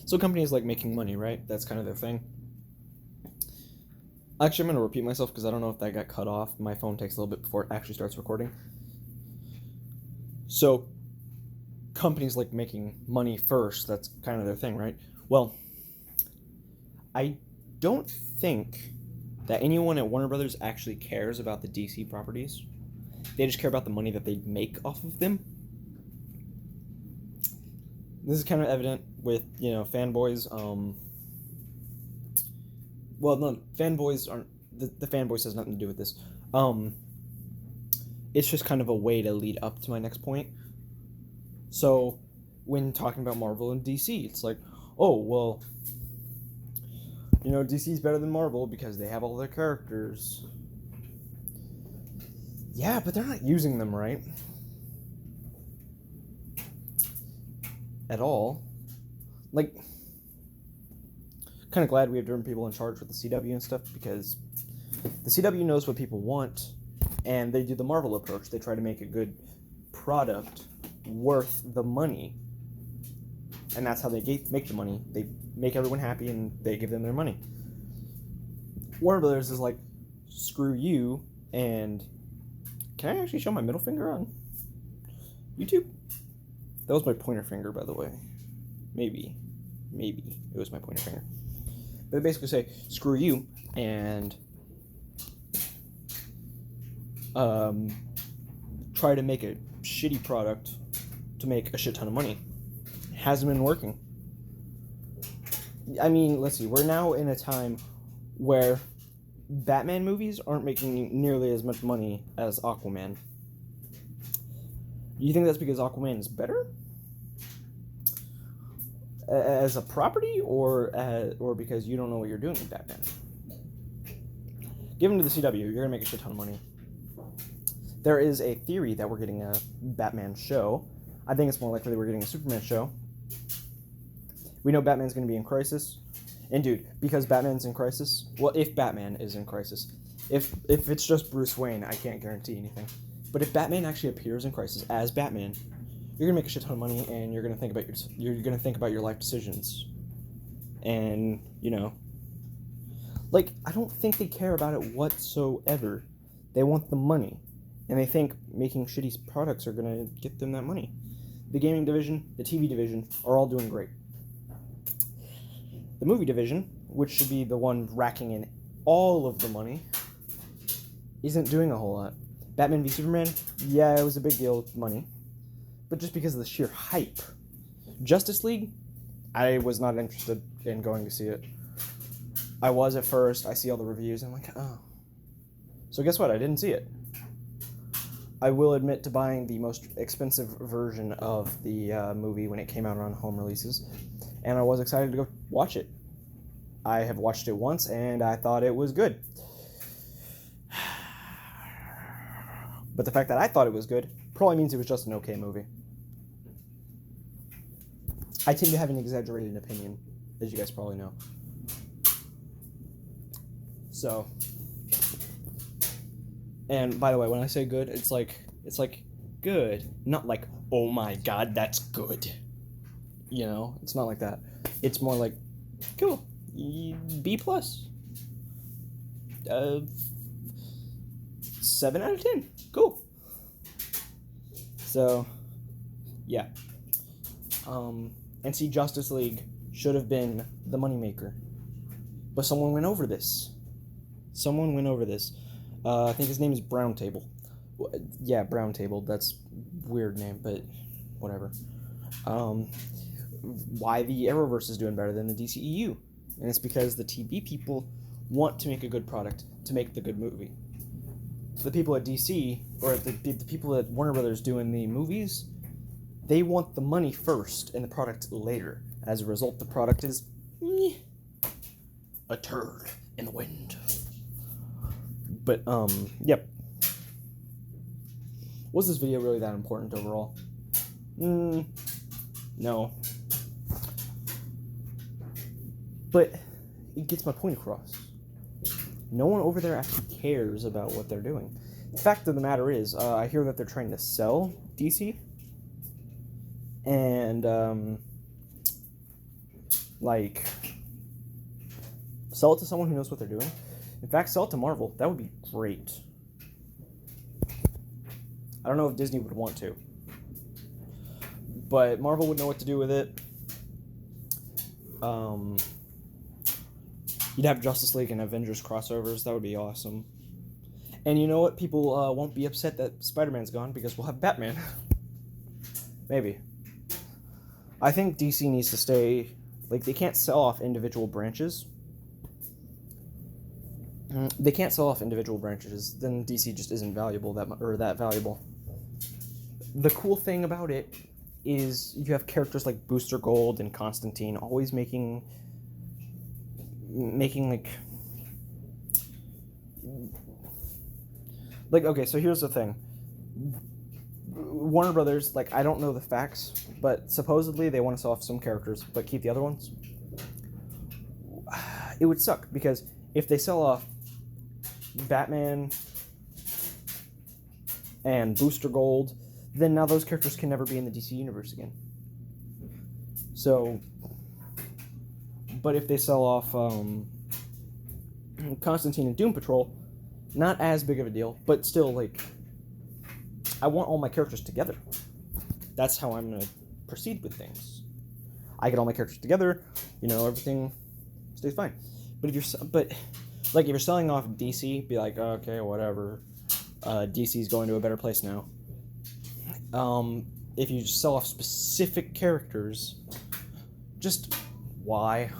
So companies like making money, right? That's kind of their thing. Actually, I'm going to repeat myself because I don't know if that got cut off. My phone takes a little bit before it actually starts recording. So companies like making money first. That's kind of their thing, right? Well, I don't think that anyone at Warner Brothers actually cares about the DC properties. They just care about the money that they make off of them. This is kind of evident with, fanboys. Well, no, fanboys aren't. The fanboys has nothing to do with this. It's just kind of a way to lead up to my next point. So, when talking about Marvel and DC, it's like, oh, well, DC's better than Marvel because they have all their characters. Yeah, but they're not using them right. At all. Like, kind of glad we have different people in charge with the CW and stuff, because the CW knows what people want, and they do the Marvel approach. They try to make a good product worth the money, and that's how they make the money. They make everyone happy, and they give them their money. Warner Brothers is like, screw you, and can I actually show my middle finger on YouTube? That was my pointer finger, by the way. Maybe it was my pointer finger. But they basically say, screw you, and try to make a shitty product to make a shit ton of money. It hasn't been working. I mean, let's see, we're now in a time where Batman movies aren't making nearly as much money as Aquaman. You think that's because Aquaman is better? As a property, or because you don't know what you're doing with Batman? Given to the CW, you're going to make a shit ton of money. There is a theory that we're getting a Batman show. I think it's more likely that we're getting a Superman show. We know Batman's going to be in crisis. And dude, because Batman's in crisis, well, if Batman is in crisis, if it's just Bruce Wayne, I can't guarantee anything. But if Batman actually appears in crisis as Batman, you're gonna make a shit ton of money, and you're gonna think about your life decisions. And I don't think they care about it whatsoever. They want the money, and they think making shitty products are gonna get them that money. The gaming division, the TV division are all doing great. The movie division, which should be the one racking in all of the money, isn't doing a whole lot. Batman v Superman, yeah, it was a big deal with money, but just because of the sheer hype. Justice League, I was not interested in going to see it. I was at first. I see all the reviews, and I'm like, oh. So guess what? I didn't see it. I will admit to buying the most expensive version of the movie when it came out on home releases, and I was excited to go watch it. I have watched it once, and I thought it was good. But the fact that I thought it was good probably means it was just an okay movie. I tend to have an exaggerated opinion, as you guys probably know. So, and by the way, when I say good, it's like good, not like, oh my god, that's good. It's not like that. It's more like, cool, B+. 7 out of 10. Cool. So, yeah. And see, Justice League should have been the moneymaker. But someone went over this. I think his name is Brown Table. Yeah, Brown Table. That's a weird name, but whatever. Why the ArrowVerse is doing better than the DCEU. And it's because the TV people want to make a good product to make the good movie. The people at DC, or the people at Warner Brothers doing the movies, they want the money first and the product later. As a result, the product is a turd in the wind. But, yep. Was this video really that important overall? No. But it gets my point across. No one over there actually cares about what they're doing. The fact of the matter is, I hear that they're trying to sell DC. And, Like, sell it to someone who knows what they're doing. In fact, sell it to Marvel. That would be great. I don't know if Disney would want to, but Marvel would know what to do with it. You'd have Justice League and Avengers crossovers. That would be awesome. And you know what? People won't be upset that Spider-Man's gone because we'll have Batman. Maybe. I think DC needs to stay... Like, they can't sell off individual branches. They can't sell off individual branches. Then DC just isn't valuable that valuable. The cool thing about it is you have characters like Booster Gold and Constantine always making like okay, so here's the thing. Warner Brothers, like, I don't know the facts, but supposedly they want to sell off some characters but keep the other ones. It would suck because if they sell off Batman and Booster Gold, then now those characters can never be in the DC universe again. So, but if they sell off Constantine and Doom Patrol, not as big of a deal, but still, like, I want all my characters together. That's how I'm gonna proceed with things. I get all my characters together, everything stays fine. But if you're selling off DC, be like, okay, whatever. DC's going to a better place now. If you sell off specific characters, just why?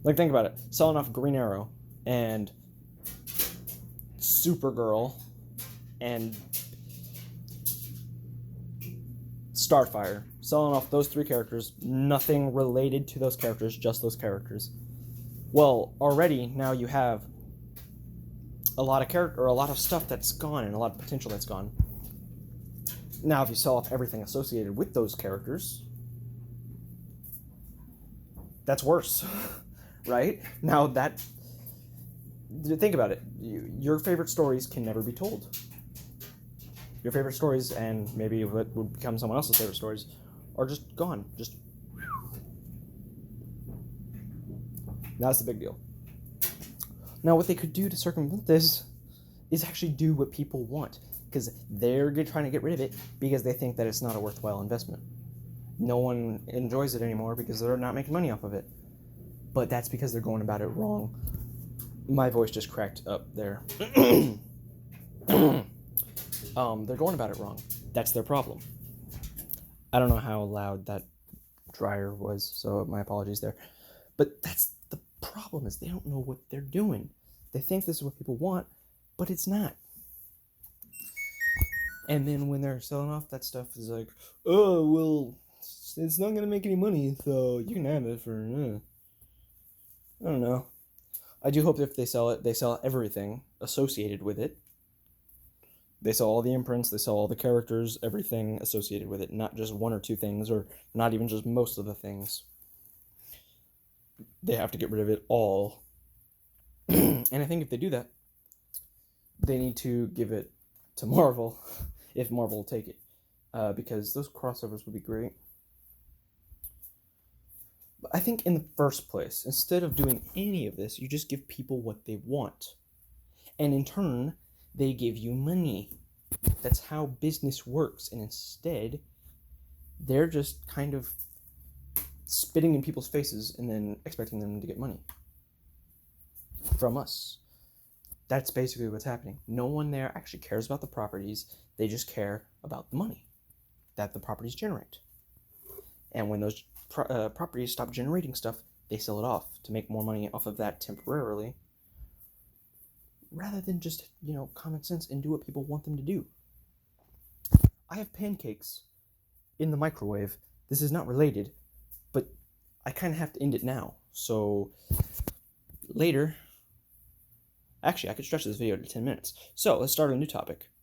Like, think about it. Selling off Green Arrow and Supergirl and Starfire. Selling off those three characters, nothing related to those characters, just those characters. Well, already now you have a lot of stuff that's gone and a lot of potential that's gone. Now, if you sell off everything associated with those characters, that's worse, right? Now think about it. Your favorite stories can never be told. Your favorite stories, and maybe what would become someone else's favorite stories, are just gone. That's the big deal. Now, what they could do to circumvent this is actually do what people want, because they're trying to get rid of it because they think that it's not a worthwhile investment. No one enjoys it anymore because they're not making money off of it. But that's because they're going about it wrong. My voice just cracked up there. They're going about it wrong. That's their problem. I don't know how loud that dryer was, so my apologies there. But that's the problem, is they don't know what they're doing. They think this is what people want, but it's not. And then when they're selling off that stuff, it's like, oh, well, it's not going to make any money, so you can have it for, I don't know. I do hope that if they sell everything associated with it. They sell all the imprints, they sell all the characters, everything associated with it, not just one or two things, or not even just most of the things. They have to get rid of it all. And I think if they do that, they need to give it to Marvel, if Marvel will take it, because those crossovers would be great. But I think in the first place, instead of doing any of this, you just give people what they want. And in turn, they give you money. That's how business works. And instead, they're just kind of spitting in people's faces and then expecting them to get money from us. That's basically what's happening. No one there actually cares about the properties. They just care about the money that the properties generate. And when those properties stop generating stuff, they sell it off to make more money off of that temporarily, rather than just, common sense and do what people want them to do. I have pancakes in the microwave. This is not related, but I kind of have to end it now. So later, actually, I could stretch this video to 10 minutes. So let's start a new topic.